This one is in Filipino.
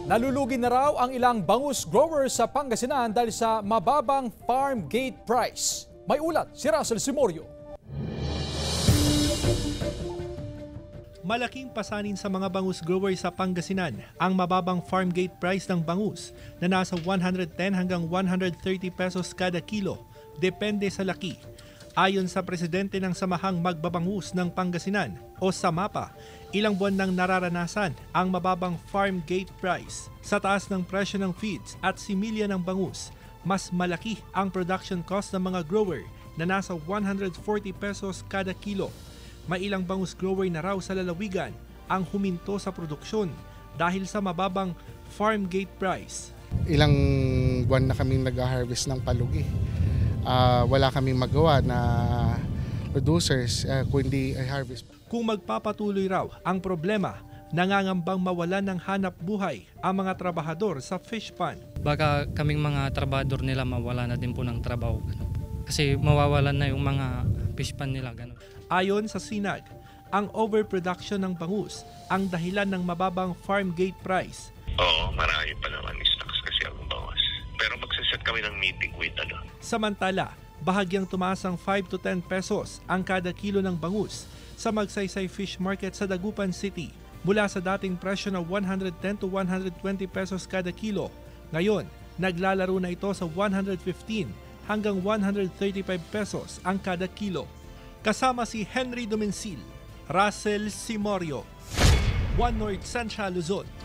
Nalulugi na raw ang ilang bangus growers sa Pangasinan dahil sa mababang farm gate price. May ulat si Russell Simorio. Malaking pasanin sa mga bangus growers sa Pangasinan ang mababang farm gate price ng bangus na nasa 110 hanggang 130 pesos kada kilo, depende sa laki. Ayon sa presidente ng Samahang Magbabangus ng Pangasinan o SAMAPA, ilang buwan nang nararanasan ang mababang farm gate price. Sa taas ng presyo ng feeds at similya ng bangus, mas malaki ang production cost ng mga grower na nasa 140 pesos kada kilo. May ilang bangus grower na raw sa lalawigan ang huminto sa produksyon dahil sa mababang farm gate price. Ilang buwan na kaming nag-harvest ng palugi. Wala kaming magawa na producers kundi harvest. Kung magpapatuloy raw ang problema, nangangambang mawalan ng hanap buhay ang mga trabahador sa fish pond. Baka kaming mga trabahador nila mawala na din po ng trabaho. Kasi mawawalan na yung mga fish pond nila. Ganun. Ayon sa SINAG, ang overproduction ng bangus ang dahilan ng mababang farm gate price. Oo, marami pa naman stocks kasi ang bangus. Pero magsaset kami ng meeting with Samantala, bahagyang tumaas ang 5 to 10 pesos ang kada kilo ng bangus sa Magsaysay Fish Market sa Dagupan City mula sa dating presyo na 110 to 120 pesos kada kilo. Ngayon, naglalaro na ito sa 115 hanggang 135 pesos ang kada kilo. Kasama si Henry Domencil, Russell Simorio, One North Central Luzon.